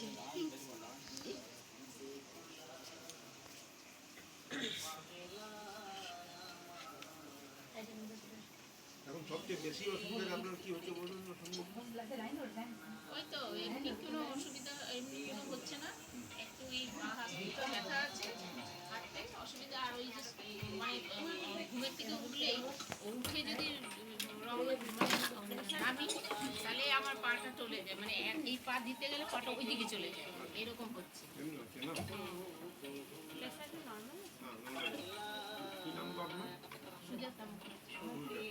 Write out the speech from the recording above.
হচ্ছে। এখন সবচেয়ে বেশি অসুবিধা আপনার কি হচ্ছে বলুন? ওই তো এমনি কোনো অসুবিধা এমনি কোনো হচ্ছে না, একটু এই পা হাত দুটো ব্যথা আছে, হাঁটতে অসুবিধা। আর ওই যে মানে ঘুমের থেকে উঠলেই উঠে যদি মানে নামি তাহলে আমার পাটা চলে যায়, মানে এই পা দিতে গেলে পাটা ওই দিকে চলে যায়, এরকম হচ্ছে। কি নাম আপনার? সুজাতা মুখার্জি।